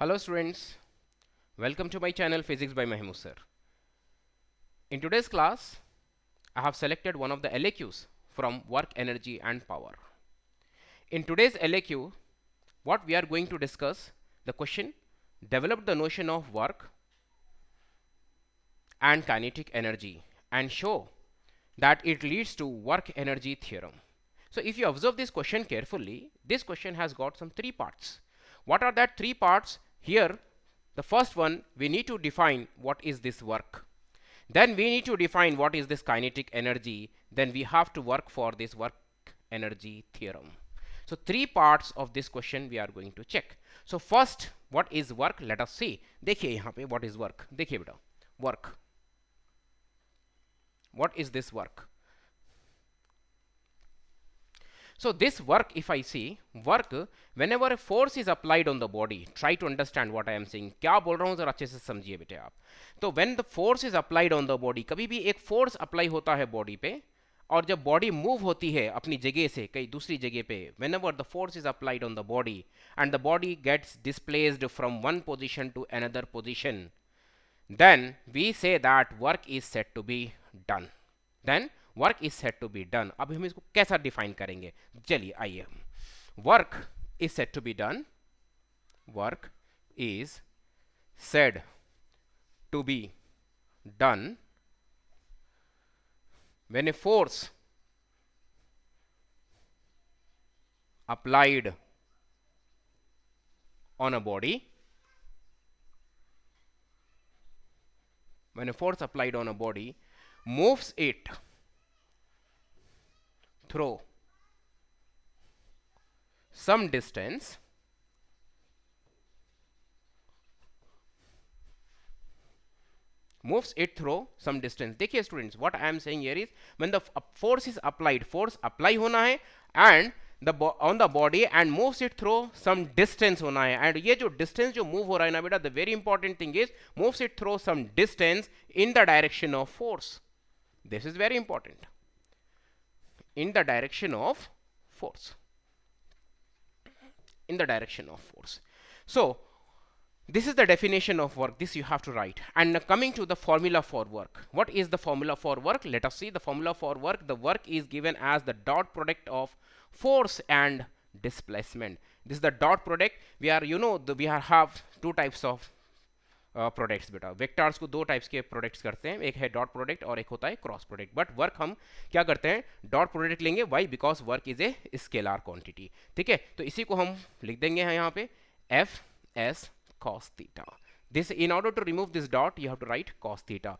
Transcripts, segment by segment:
Hello students, welcome to my channel Physics by Mahmood sir. In today's class, I have selected one of the LAQs from work, energy and power. In today's LAQ, what we are going to discuss, the question, develop the notion of work and kinetic energy and show that it leads to work energy theorem. So if you observe this question carefully, this question has got some three parts. What are that three parts? Here, the first one, we need to define what is this work. Then we need to define what is this kinetic energy. Then we have to work for this work energy theorem. So three parts of this question we are going to check. So first, what is work? Let us see. देखिए यहाँ पे what is work. देखिए बेटा, work. What is this work? So this work, if I see work, whenever a force is applied on the body, try to understand what I am saying. क्या बोल रहा हूँ जरा अच्छे से समझिए बेटे आप. तो when the force is applied on the body, कभी भी एक force apply होता है body पे, और जब body move होती है अपनी जगह से कहीं दूसरी जगह पे, whenever the force is applied on the body and the body gets displaced from one position to another position, then we say that work is said to be done. Then work is set to be done. अब हम इसको कैसा define करेंगे? चलिए आइए. Work is set to be done. Work is said to be done when a force applied on a body, when a force applied on a body moves it through some distance देखिए students, what I am saying here is when the force is applied, force apply होना है and on the body and moves it through some distance होना है. and ये जो distance जो move हो रहा है ना बेटा, the very important thing is moves it through some distance in the direction of force. This is very important. In the direction of force. In the direction of force. So this is the definition of work. This you have to write. And coming to the formula for work. What is the formula for work? Let us see the formula for work. The work is given as the dot product of force and displacement. This is the dot product. We are, we have two types of products बेटा. Vectors को दो types के products करते हैं, एक है dot product और एक होता है क्रॉस प्रोडक्ट. बट वर्क हम क्या करते हैं? डॉट प्रोडक्ट लेंगे. Why? Because work is a scalar quantity. ठीक है, तो इसी को हम लिख देंगे यहाँ पे F S cos theta. This, in order to remove this dot, you have to write cos theta.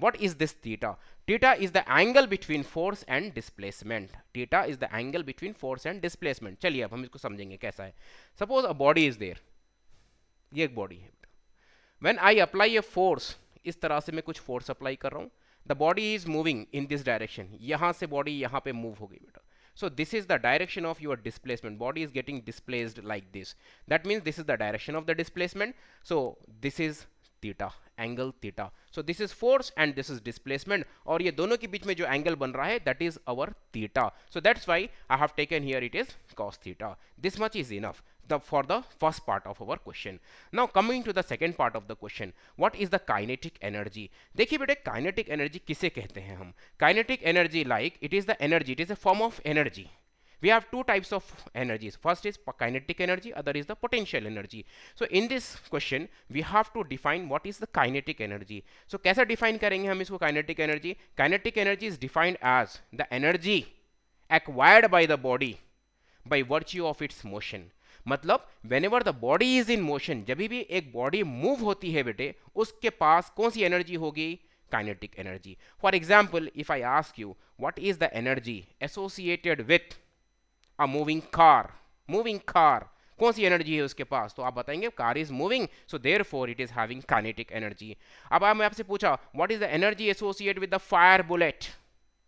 What is this theta? Theta is the angle between force and displacement. Theta is the angle between force and displacement. चलिए अब हम इसको समझेंगे कैसा है. Suppose a body is there. ये एक body है. When I apply a force, इस तरह से मैं कुछ force apply कर रहा हूँ. The body is moving in this direction. यहाँ से body यहाँ पे move हो गई बेटा. So this is the direction of your displacement. Body is getting displaced like this. That means this is the direction of the displacement. So this is theta, angle theta. So this is force and this is displacement. और ये दोनों के बीच में जो angle बन रहा है, that is our theta. So that's why I have taken here it is cos theta. This much is enough for the first part of our question. Now coming to the second part of the question, what is the kinetic energy? देखिए बेटे, kinetic energy किसे कहते हैं हम? Kinetic energy, like it is the energy, it is a form of energy. We have two types of energies. First is kinetic energy, other is the potential energy. So in this question we have to define what is the kinetic energy. So कैसे define करेंगे हम इसको kinetic energy? Kinetic energy is defined as the energy acquired by the body by virtue of its motion. मतलब whenever the body is in motion, जब भी एक body move होती है बेटे, उसके पास कौन सी energy होगी? Kinetic energy. For example, if I ask you what is the energy associated with a moving car, कौन सी एनर्जी है उसके पास? तो आप बताएंगे car is moving, so therefore it is having kinetic energy. अब मैं आपसे पूछा what is the energy associated with the fire bullet?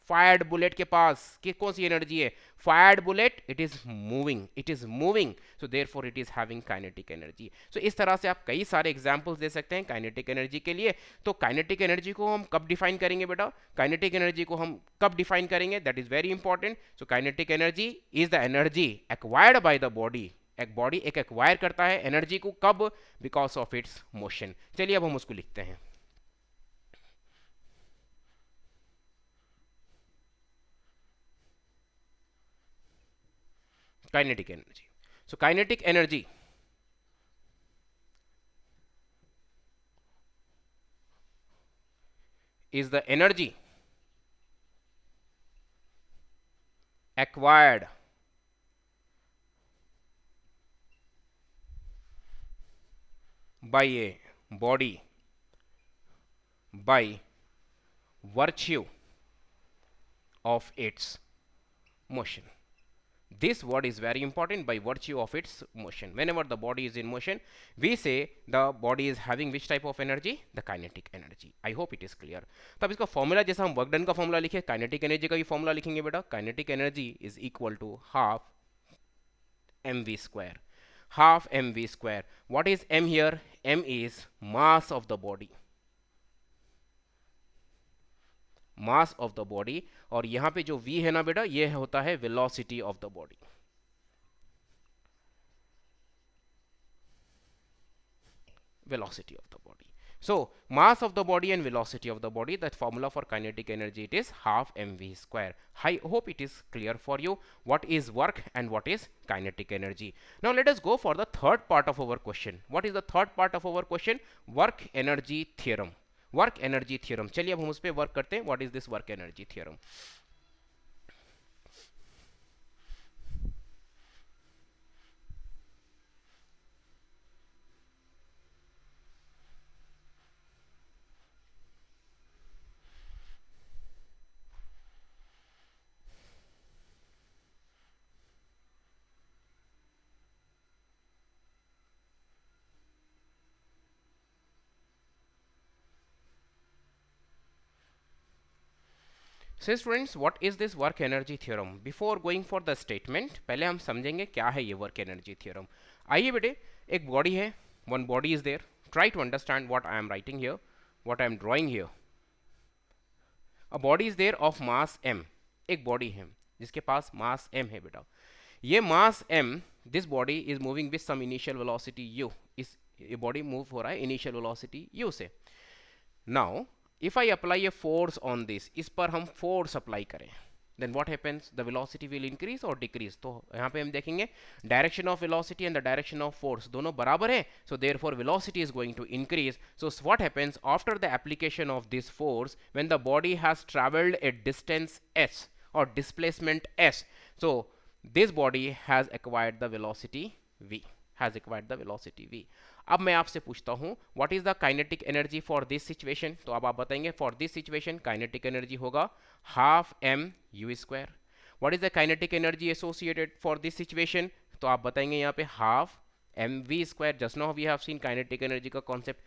Fired bullet के पास कि कौन सी एनर्जी है? Fired bullet, it is moving, so therefore it is having kinetic energy. So इस तरह से आप कई सारे एग्जांपल्स दे सकते हैं काइनेटिक एनर्जी के लिए. तो काइनेटिक एनर्जी को हम कब डिफाइन करेंगे बेटा? काइनेटिक एनर्जी को हम कब डिफाइन करेंगे? That is very important. So kinetic energy is the energy acquired by the body एक बॉडी एक एक्वायर करता है एनर्जी को, कब? Because of its motion. चलिए अब हम उसको लिखते हैं। Kinetic energy. So kinetic energy is the energy acquired by a body by virtue of its motion. This word is very important, by virtue of its motion. Whenever the body is in motion, we say the body is having which type of energy? The kinetic energy. I hope it is clear. तो अब इसका formula, जैसा हम work done का formula लिखे, kinetic energy का भी formula लिखेंगे बेटा। Kinetic energy is equal to half mv square. Half mv square. What is m here? M is mass of the body. Mass of the body, और यहां पे जो v है ना बेटा, ये होता है velocity of the body. velocity of the body. So mass of the body and velocity of the body, that formula for kinetic energy, it is half mv square. I hope it is clear for you what is work and what is kinetic energy. Now let us go for the third part of our question. What is the third part of our question? Work energy theorem. Work energy theorem. चलिए अब हम उस पर work करते हैं। What is this work energy theorem? So students, what is this work energy theorem? Before going for the statement, पहले हम समझेंगे क्या है ये work energy theorem. आइए बेटे, एक बॉडी है, one body is there. Try to understand what I am writing here, what I am drawing here. A body is there of mass m. एक बॉडी है जिसके पास मास m है बेटा। ये मास m, this body is moving with some initial velocity u. इस ये body move हो रहा है initial velocity u से। Now if I apply a force on this, इस पर हम force apply करें, then what happens? The velocity will increase or decrease. तो यहाँ पे हम देखेंगे direction of velocity and the direction of force दोनों बराबर है, so therefore velocity is going to increase. So what happens after the application of this force, when the body has traveled a distance s or displacement s, so this body has acquired the velocity v, has acquired the velocity v. अब मैं आपसे पूछता हूं what is the kinetic energy for this situation? तो अब आप बताएंगे for this situation kinetic energy होगा half m u square. What is the kinetic energy associated for this situation? तो आप बताएंगे यहाँ पे half m v square. Just now we have seen kinetic energy का कॉन्सेप्ट।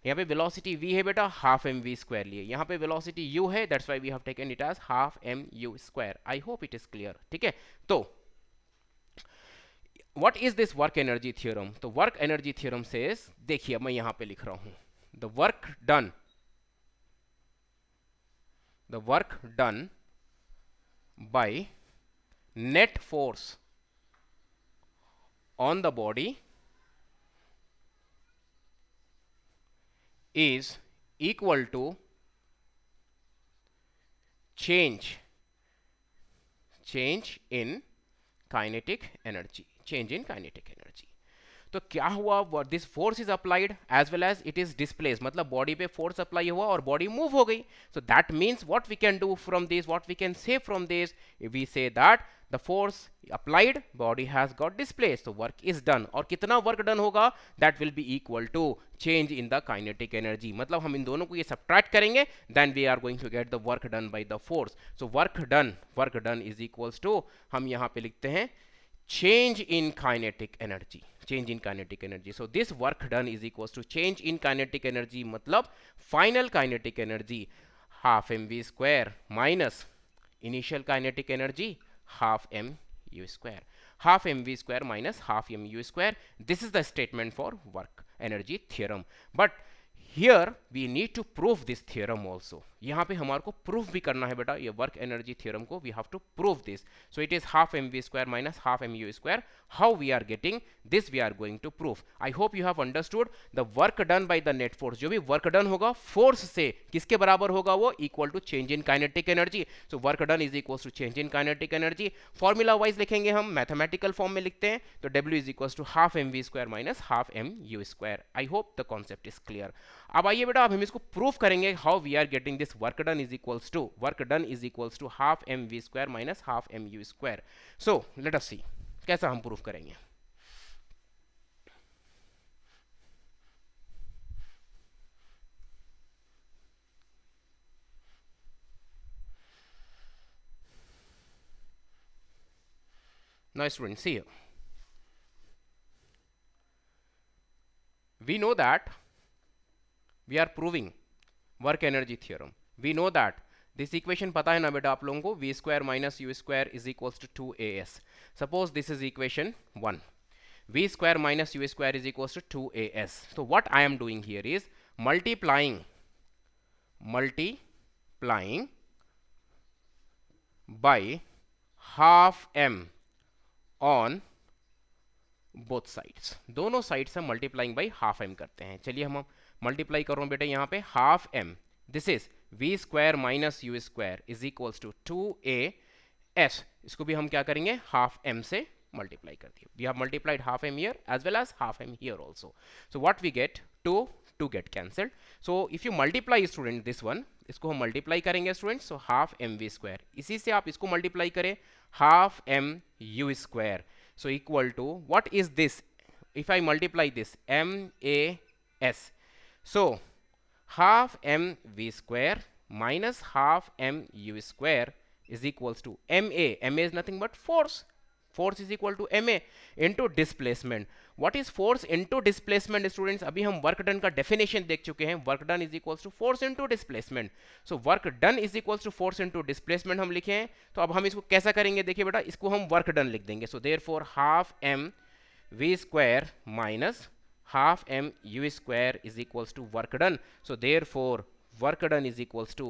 यहाँ पे वेलोसिटी v है बेटा, हाफ m v स्क्वायर लिए। यहाँ पे वेलोसिटी u है, that's why we have taken it as half m u square. I hope it is clear. ठीक है, तो what is this work energy theorem? तो work energy theorem says, देखिए मैं यहां पे लिख रहा हूं, the work done by net force on the body is equal to change in kinetic energy. Change in kinetic energy. तो क्या हुआ? This force is applied as well as it is displace, मतलब बॉडी पे force apply हुआ और body move हो गई। So that means what we can do from this, what we can say from this, we say that the force applied, body has got displace, तो work is done. और कितना work done होगा? That will be equal to change in the kinetic energy. मतलब हम इन दोनों को ये सब्ट्रैक्ट करेंगे, then we are going to get the work done by the force. So work done is equals to, हम यहाँ पे लिखते हैं change in kinetic energy. Change in kinetic energy. So this work done is equals to change in kinetic energy, मतलब final kinetic energy half mv square minus initial kinetic energy half mu square. Half mv square minus half mu square. This is the statement for work energy theorem. But here we need to prove this theorem also. यहाँ पे हमारे को proof भी करना है बेटा ये work energy theorem को, we have to prove this. So it is half M V square minus half M U square. How we are getting this we are going to proof. I hope you have understood. The work done by the net force, जो भी work done होगा force से किसके बराबर होगा, वो equal to change in kinetic energy. So work done is equal to change in kinetic energy. Formula wise लिखेंगे हम, मैथमेटिकल फॉर्म में लिखते हैं, तो W is equal to half M V square minus half M U square. I hope the concept is clear. अब आइए बेटा, अब हम इसको प्रूफ करेंगे how we are getting this work done is equals to half M V square minus half M U square. So let us see कैसा हम proof करेंगे. Now students, see here. We know that we are proving work energy theorem. We know that this equation पता है ना बेटा आप लोगों को, v square minus u square is equals to 2as. Suppose this is equation 1. v square minus u square is equals to 2as. So what I am doing here is multiplying by half m on both sides. दोनों side से multiplying by half M करते हैं. चलिए हम multiply कर रहा हूं बेटा यहाँ पे half M. This is V square minus U square is equals to 2as. इसको भी हम क्या करेंगे, हाफ एम से मल्टीप्लाई कर दिए. We have multiplied half M here as well as half M here also. So what we get, 2 get cancelled. So if you multiply student this one, इसको हम मल्टीप्लाई करेंगे student. So half M V square, इसी से आप इसको multiply करें half M U square. So equal to, what is this if I multiply this, MAS. So half m v square minus half m u square is equals to MA. MA is nothing but force. Force is equal to MA into displacement. What is force into displacement students? अभी हम work done का definition देख चुके हैं. Work done is equals to force into displacement. So work done is equals to force into displacement हम लिखे हैं. तो अब हम इसको कैसा करेंगे, देखिए बेटा, इसको हम work done लिख देंगे. So therefore half m v square minus half m u square is equals to work done. So therefore work done is equals to,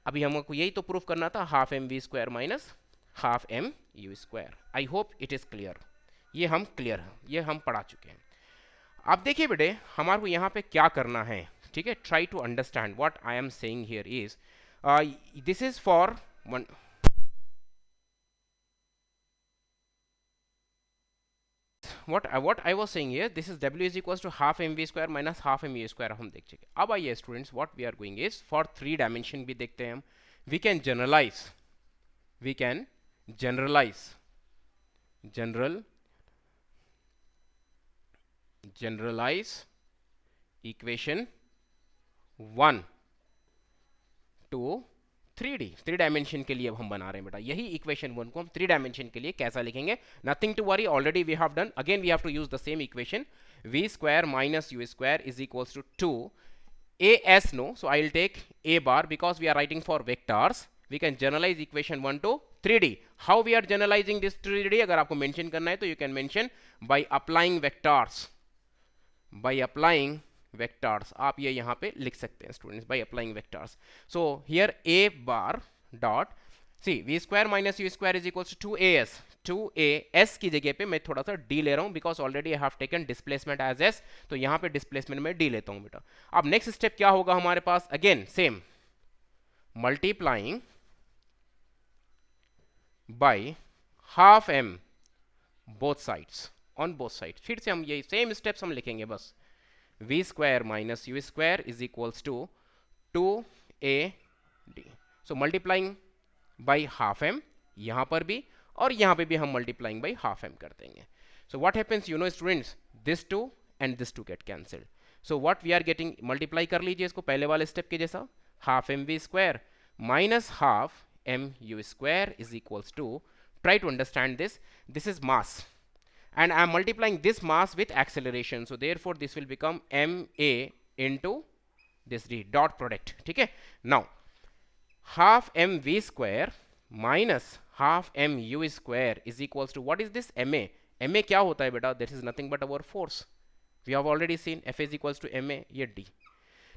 अभी हमको यही तो प्रूफ करना था, half M V square minus half M U square. I hope it is clear. ये हम clear हैं, ये हम पढ़ा चुके हैं. अब देखिए बेटे, हमारे को यहाँ पे क्या करना है, ठीक है. Try to understand what I am saying here is, this is for one. what I was saying here, this is W is equals to half mv square minus half mu square हम देख चुके. अब आइए students, what we are going is for 3 dimension भी देखते हैं हम. we can generalize equation 1 to 3D. 3 dimension के लिए अब हम बना रहे हैं बेटा. यही इक्वेशन 1 को हम 3 डायमेंशन के लिए कैसा लिखेंगे, nothing to worry, already we have done. Again we have to use the same equation, v square minus u square is equals to 2as. no, so I will take a bar because we are writing for vectors. We can generalize equation 1 to 3D. How we are generalizing this 3D, अगर आपको mention करना है तो you can mention by applying vectors. आप ये यहाँ पे लिख सकते हैं students, by applying vectors. So here a bar dot, see v square minus u square is equals to 2as. 2as की जगह पे मैं थोड़ा सा d ले रहा हूँ because already I have taken displacement as s. तो यहाँ पे displacement में d लेता हूँ बेटा. अब नेक्स्ट स्टेप क्या होगा हमारे पास, again same, multiplying by half m both sides, on both sides. फिर से हम यही सेम स्टेप्स हम लिखेंगे बस. v square minus u square is equals to 2ad. so multiplying by half m यहाँ पर भी और यहाँ पे भी हम multiplying by half m कर देंगे. so what happens, you know students, this 2 and this 2 get cancelled. so what we are getting, multiply कर लीजिए इसको पहले वाले स्टेप के जैसा, half mv square minus half mu square is equals to, try to understand this, this is mass and I am multiplying this mass with acceleration. so therefore this will become ma into this d dot product. ठीक है. now half mv square minus half mu square is equals to, what is this ma? ma क्या होता है बेटा, this is nothing but our force. we have already seen F is equals to ma, ये d.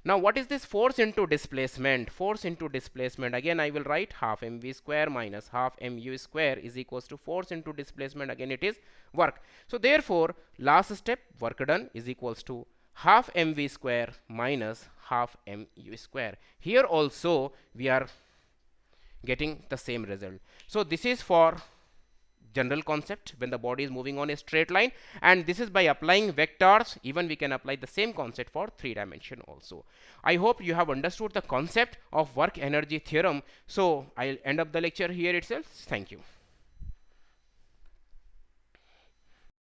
Now what is this force into displacement? Force into displacement, again I will write half mv square minus half mu square is equals to force into displacement, again it is work. So therefore last step, work done is equals to half mv square minus half mu square. Here also we are getting the same result. So this is for general concept when the body is moving on a straight line, and this is by applying vectors. Even we can apply the same concept for 3 dimension also. I hope you have understood the concept of work energy theorem. So I'll end up the lecture here itself. Thank you.